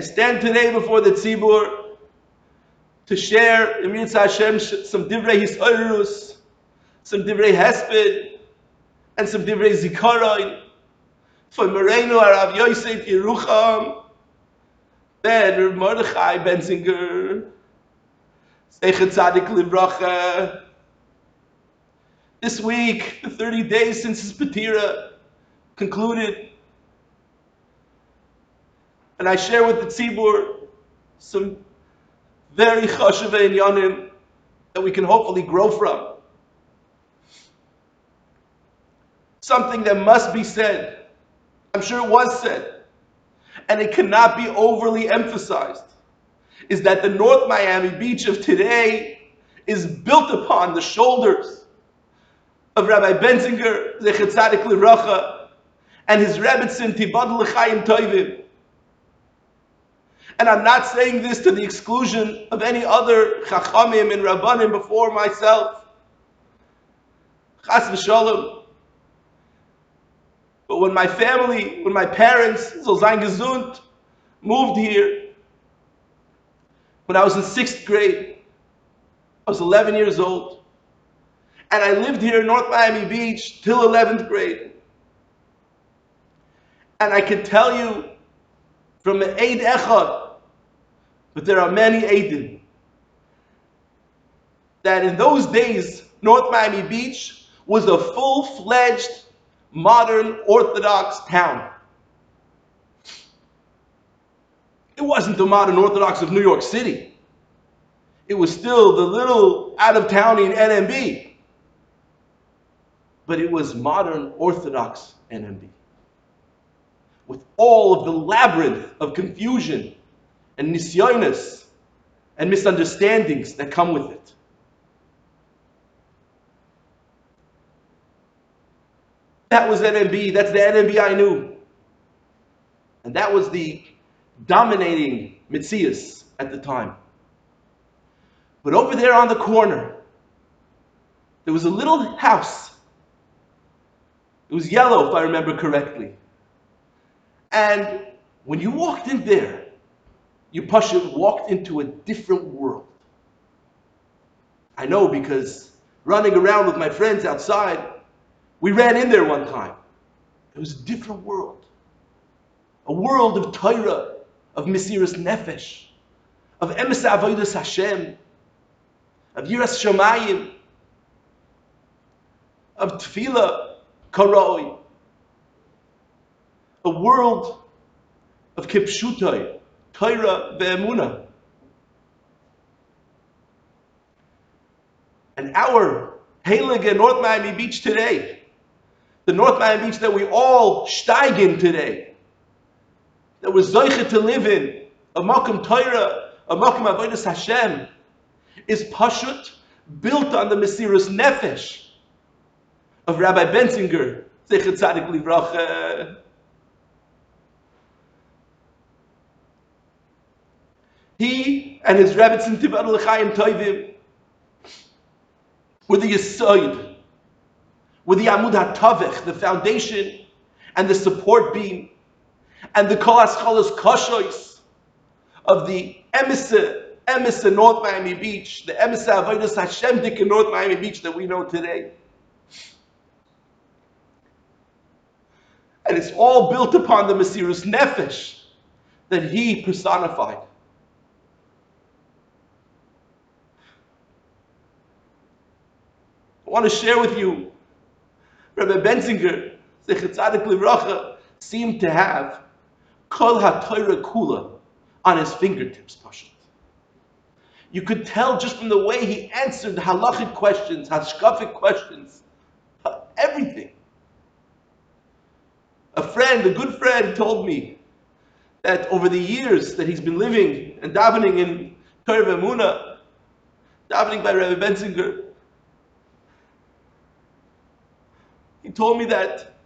I stand today before the Tzibur to share, in Mitzvah Hashem, some divrei hisoirus, some divrei Hesped, and some divrei zikaron for Moreinu HaRav Yosef Yerucham Bensinger, Zeichet Tzadik Livracha. This week, the 30 days since his Patira concluded, and I share with the Tzibur some very chashuv inyanim that we can hopefully grow from. Something that must be said. I'm sure it was said, and it cannot be overly emphasized, is that the North Miami Beach of today is built upon the shoulders of Rabbi Bensinger, Zeichet Tzadik Livracha, and his Rebbetzin Tibad L'chaim Tovim. And I'm not saying this to the exclusion of any other Chachamim and Rabbanim before myself. Chas v'shalom. But when my family, when my parents, so sein gesund, moved here, when I was in 6th grade, I was 11 years old, and I lived here in North Miami Beach till 11th grade. And I can tell you from an Eid Echad, but there are many Eidim, that in those days, North Miami Beach was a full-fledged modern Orthodox town. It wasn't the modern Orthodox of New York City. It was still the little out-of-towning NMB. But it was modern Orthodox NMB. With all of the labyrinth of confusion and nisyonis and misunderstandings that come with it. That was NMB. That's the NMB I knew. And that was the dominating Mitzias at the time. But over there on the corner, there was a little house. It was yellow, if I remember correctly. And when you walked in there, you walked into a different world. I know because running around with my friends outside, we ran in there one time. It was a different world. A world of Torah, of Mesiras Nefesh, of Emes Avodas Hashem, of Yiras Shamayim, of Tefillah, Karoi. A world of Kipshutai, Torah ve'emunah. And our Heilige North Miami Beach today, the North Miami Beach that we all steig in today, that we're zoichet to live in, a Makom Torah, a Makom Avodas Hashem, is pashut, built on the Mesiras Nefesh of Rabbi Bensinger, Zeichet Tzadik Livracha. He and his Rebbetzin Tibad L'chaim Tovim were the Yesod, were the Amud HaTavech, the foundation and the support beam, and the Kol HaScholos Koshois of the Emesa North Miami Beach, the Emesa Avodas Hashem Dik in North Miami Beach that we know today. And it's all built upon the Mesiras Nefesh that he personified. I want to share with you, Rabbi Bensinger, Zeichet Tzadik Livracha, seemed to have Kol HaTorah Kula on his fingertips, Pashut. You could tell just from the way he answered halachic questions, hashkafic questions, everything. A good friend told me that over the years that he's been living and davening in Torah ve'emunah, davening by Rabbi Bensinger, he told me that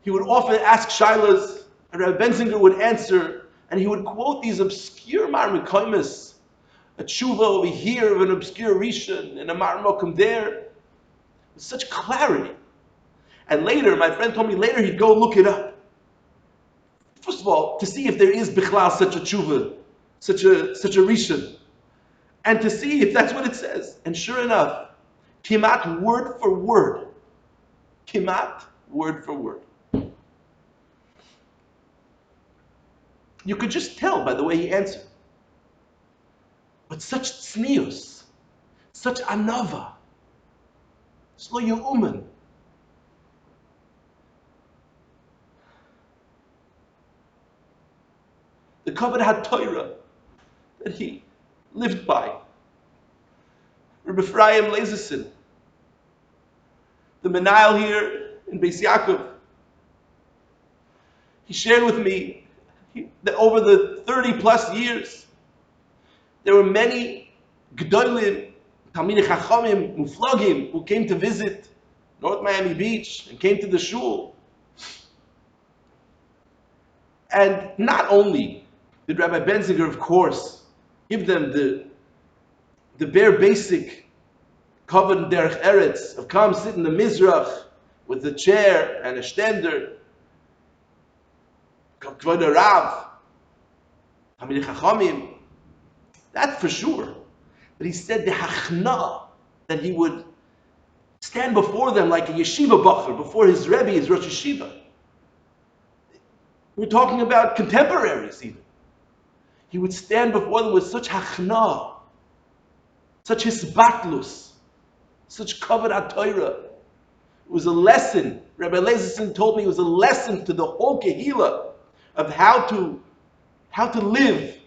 he would often ask shailas, and Rabbi Bensinger would answer, and he would quote these obscure marmikoimus, a tshuva over here of an obscure rishon, and a marmokum there, with such clarity. And later, my friend told me later he'd go look it up. First of of all, to see if there is bichlal such a tshuva, such a rishon, and to see if that's what it says. And sure enough, kimat word for word, kimat word for word. You could just tell by the way he answered. But such tznius, such anava, Shlo Ye'uman. The covenant had Torah that he lived by. Rabbi Ephraim Lazarson, the Menayel here in Beis Yaakov, he shared with me that over the 30 plus years, there were many G'dolim, Talmidei Chachamim, Muflagim, who came to visit North Miami Beach and came to the shul. And not only did Rabbi Bensinger, of course, give them the bare basic Kavod Derech Eretz of come sit in the Mizrach with a chair and a stender, Kavod HaRav, Talmidei Chachamim, that's for sure. But he said the hachna, that he would stand before them like a yeshiva bacher, before his Rebbe, his Rosh Yeshiva. We're talking about contemporaries even. He would stand before them with such hachna, such hisbatlus, such kavod HaTorah. It was a lesson. Rabbi Lazarson told me it was a lesson to the whole kehillah of how to live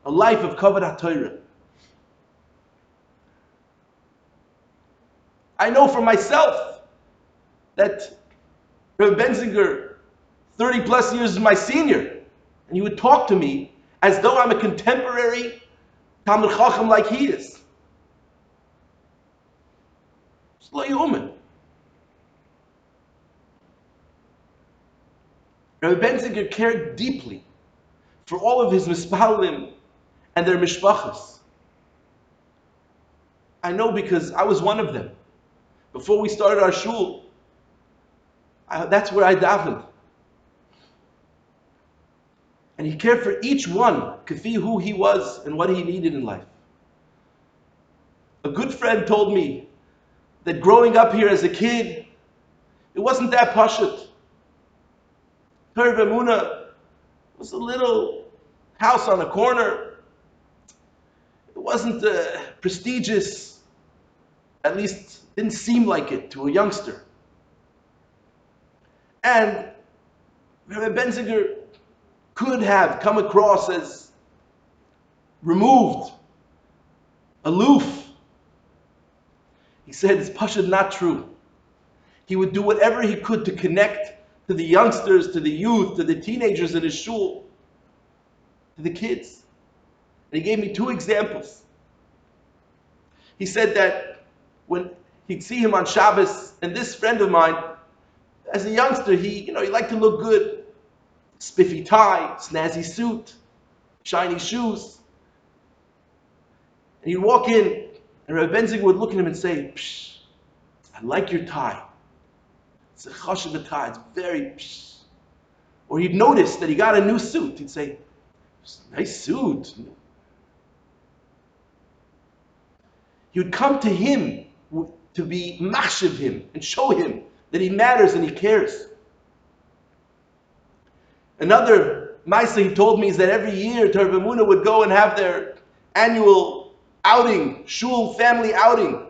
a life of kavod HaTorah. I know for myself that Rabbi Bensinger, 30 plus years, is my senior, and he would talk to me as though I'm a contemporary Talmid Chacham like he is. It's lo ye'uman. Rabbi Bensinger cared deeply for all of his mispalim and their mishpachas. I know because I was one of them. Before we started our shul, that's where I davened. And he cared for each one, kafi who he was and what he needed in life. A good friend told me that growing up here as a kid, it wasn't that pashut. Torah V'Emunah was a little house on a corner. It wasn't prestigious, at least didn't seem like it to a youngster. And Rabbi Bensinger could have come across as removed, aloof. He said it's pashut not true. He would do whatever he could to connect to the youngsters, to the youth, to the teenagers in his shul, to the kids. And he gave me two examples. He said that when he'd see him on Shabbos, and this friend of mine, as a youngster, he liked to look good. Spiffy tie, snazzy suit, shiny shoes. And he'd walk in, and Rabbi Bensinger would look at him and say, "Psh, I like your tie. It's a chashuv tie, it's very psh." Or he'd notice that he got a new suit. He'd say, "Nice suit." He would come to him to be machshav him and show him that he matters and he cares. Another ma'aseh he told me is that every year Torah V'Emunah would go and have their annual outing, shul family outing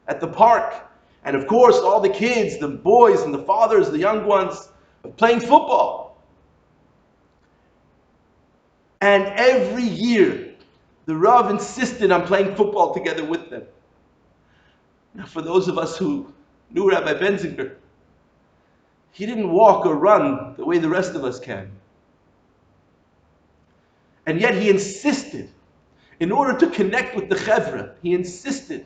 at the park. And of course, all the kids, the boys and the fathers, the young ones, are playing football. And every year, the Rav insisted on playing football together with them. Now, for those of us who knew Rabbi Bensinger, he didn't walk or run the way the rest of us can. And yet he insisted, in order to connect with the chevra, he insisted,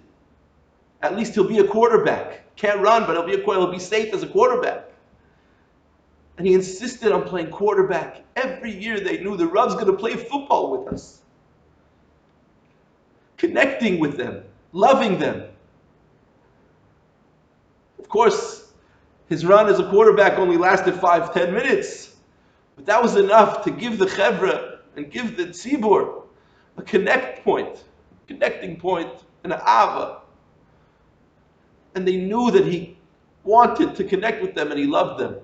at least he'll be a quarterback. Can't run, but he'll be safe as a quarterback. And he insisted on playing quarterback. Every year they knew the Rav's going to play football with us. Connecting with them, loving them. Of course, his run as a quarterback only lasted 5-10 minutes. But that was enough to give the chevra and give the tzibur a connecting point, and an ava. And they knew that he wanted to connect with them and he loved them. And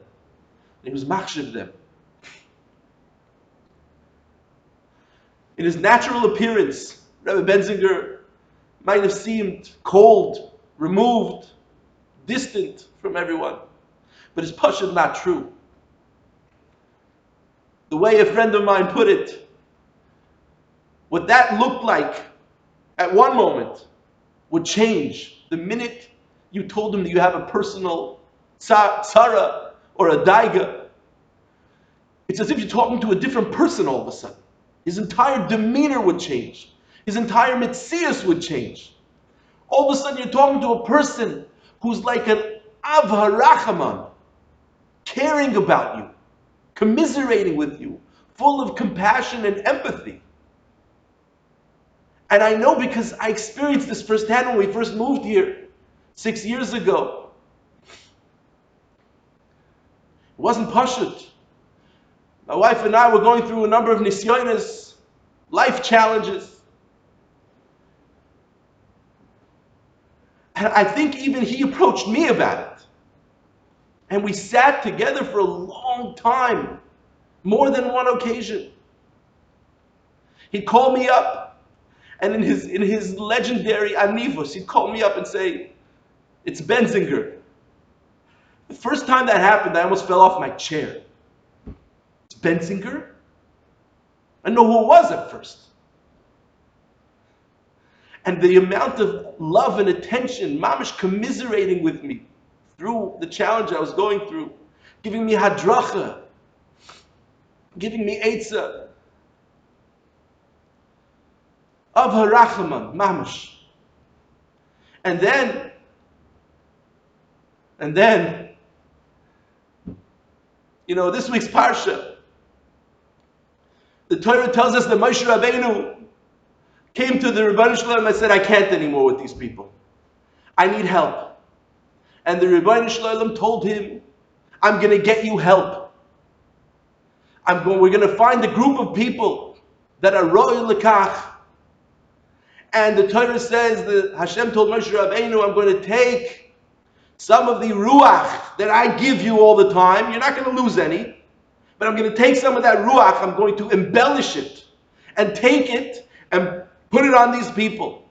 he was machshav them. In his natural appearance, Rabbi Bensinger might have seemed cold, removed, distant from everyone. But it's pashut not true. The way a friend of mine put it, what that looked like at one moment would change the minute you told him that you have a personal tzara or a daiga. It's as if you're talking to a different person all of a sudden. His entire demeanor would change. His entire metzius would change. All of a sudden you're talking to a person who's like an av harachaman, caring about you, commiserating with you, full of compassion and empathy. And I know because I experienced this firsthand when we first moved here 6 years ago. It wasn't pashut. My wife and I were going through a number of nisyonis, life challenges. And I think even he approached me about it. And we sat together for a long time, more than one occasion. He'd call me up, and in his legendary anivus, he'd call me up and say, "It's Bensinger." The first time that happened, I almost fell off my chair. It's Bensinger? I know who it was at first. And the amount of love and attention, mamish commiserating with me through the challenge I was going through, giving me hadracha, giving me eitzah, of harachaman, mamish. And then, this week's parsha, the Torah tells us that Moshe Rabbeinu came to the Rebbeinu Shalom and said, "I can't anymore with these people. I need help." And the Rebbeinu Shalom told him, "I'm going to get you help. We're going to find a group of people that are ro'il lekach." And the Torah says that Hashem told Moshe Rabbeinu, "I'm going to take some of the ruach that I give you all the time. You're not going to lose any. But I'm going to take some of that ruach, I'm going to embellish it and take it and put it on these people.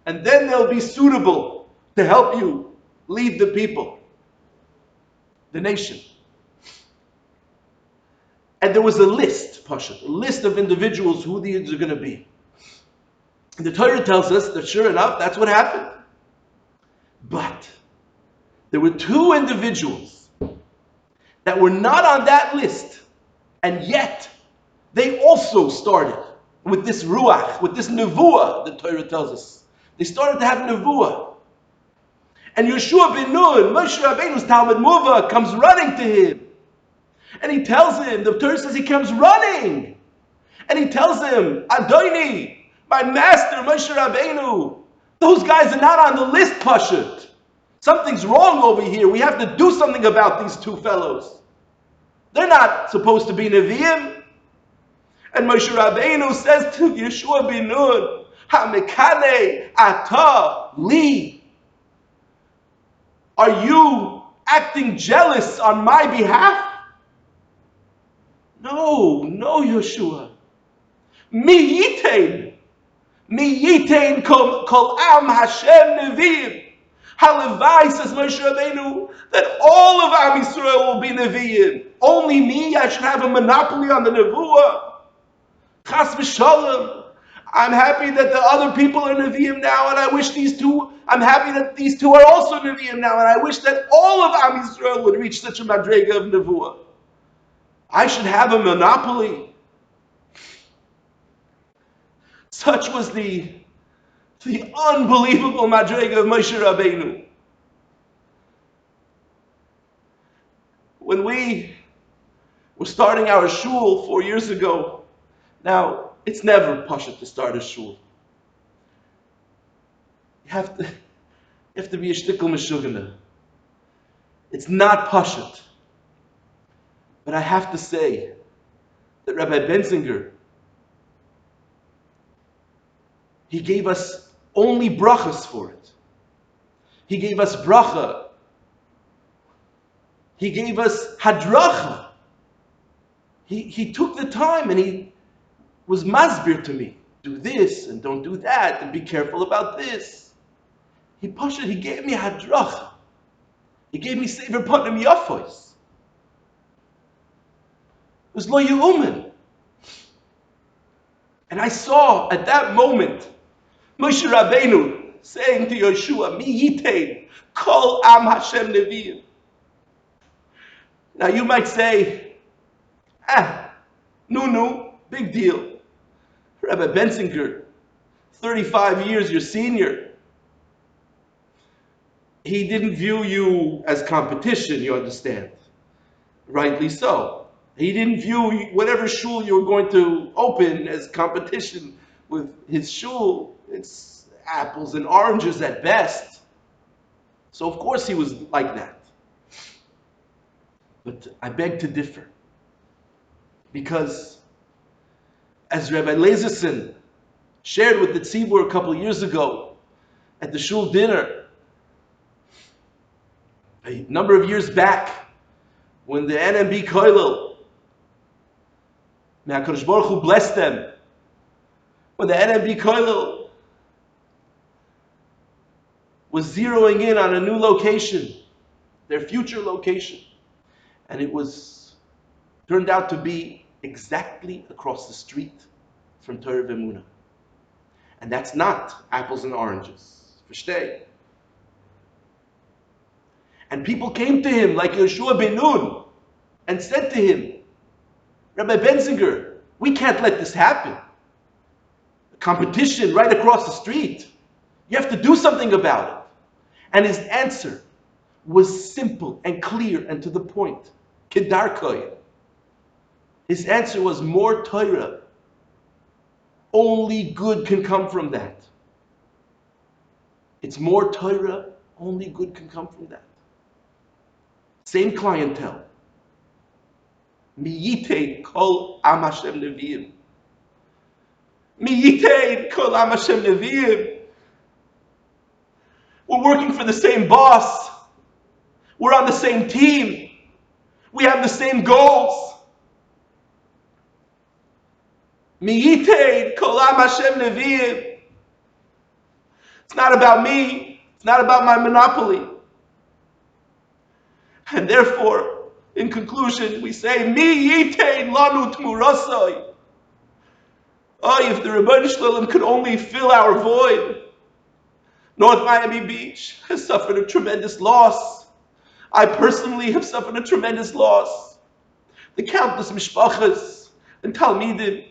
And then they'll be suitable to help you lead the people, the nation." And there was a list, Pasha, a list of individuals who these are going to be. And the Torah tells us that sure enough, that's what happened. But there were two individuals that were not on that list, and yet they also started with this ruach, with this nevuah, the Torah tells us. They started to have nevuah. And Yeshua ben Nun, Moshe Rabbeinu's Talmud Muvah, comes running to him. And he tells him, the Torah says he comes running. And he tells him, "Adoni, my master, Moshe Rabbeinu, those guys are not on the list, Pashut. Something's wrong over here. We have to do something about these two fellows. They're not supposed to be Nevi'im." And Moshe Rabbeinu says to Yeshua ben Nun, "Hamekane ata li. Are you acting jealous on my behalf?" No, Yeshua. Mi yitain kol am Hashem Nevi'im. Halavai, says Moshe Rabbeinu, that all of Am Yisrael will be Nevi'im. Only me, I should have a monopoly on the Nevuah. Chas v'shalom. I'm happy that the other people are Nevi'im now, and I wish I'm happy that these two are also Nevi'im now, and I wish that all of Am Yisrael would reach such a madrega of Nevuah. I should have a monopoly. Such was the unbelievable madrega of Moshe Rabbeinu. When we were starting our shul 4 years ago, now it's never pashut to start a shul. You have to be a shtickle meshugana. It's not pashut. But I have to say that Rabbi Bensinger, he gave us only brachas for it. He gave us bracha. He gave us hadracha. He took the time and he was masbir to me. Do this and don't do that and be careful about this. He gave me hadracha. He gave me sefer panim yafos. It was lo yu'umen. And I saw at that moment Moshe Rabbeinu saying to Yeshua, Mi yitein kol am Hashem neviim. Now you might say, big deal. Rabbi Bensinger, 35 years your senior. He didn't view you as competition, you understand. Rightly so. He didn't view whatever shul you were going to open as competition with his shul. It's apples and oranges at best. So of course he was like that. But I beg to differ. Because as Rabbi Lazerson shared with the tzibur a couple of years ago at the shul dinner, a number of years back, when the NMB Koilel, may HaKadosh Baruch Hu bless them, when the NMB Koilel was zeroing in on a new location, their future location, and it turned out to be exactly across the street from Torah V'Emunah. And that's not apples and oranges. Versteh? And people came to him like Yeshua ben Nun and said to him, Rabbi Bensinger, we can't let this happen. A competition right across the street. You have to do something about it. And his answer was simple and clear and to the point. Kedarkoy. His answer was more Torah. Only good can come from that. It's more Torah. Only good can come from that. Same clientele. Mi yitein kol am Hashem neviim. Mi yitein kol am Hashem neviim. We're working for the same boss. We're on the same team. We have the same goals. Mi yitein kol am Hashem neviim. It's not about me. It's not about my monopoly. And therefore, in conclusion, we say, Mi yitein lanu tmurasai. Oh, if the Rebbeinu Shalom could only fill our void. North Miami Beach has suffered a tremendous loss. I personally have suffered a tremendous loss. The countless mishpachas and talmidim.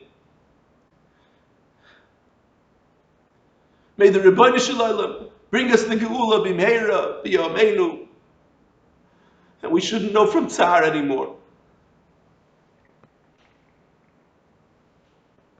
May the Rebbeinu Shalom bring us the geula b'meira b'yameinu. And we shouldn't know from tsar anymore.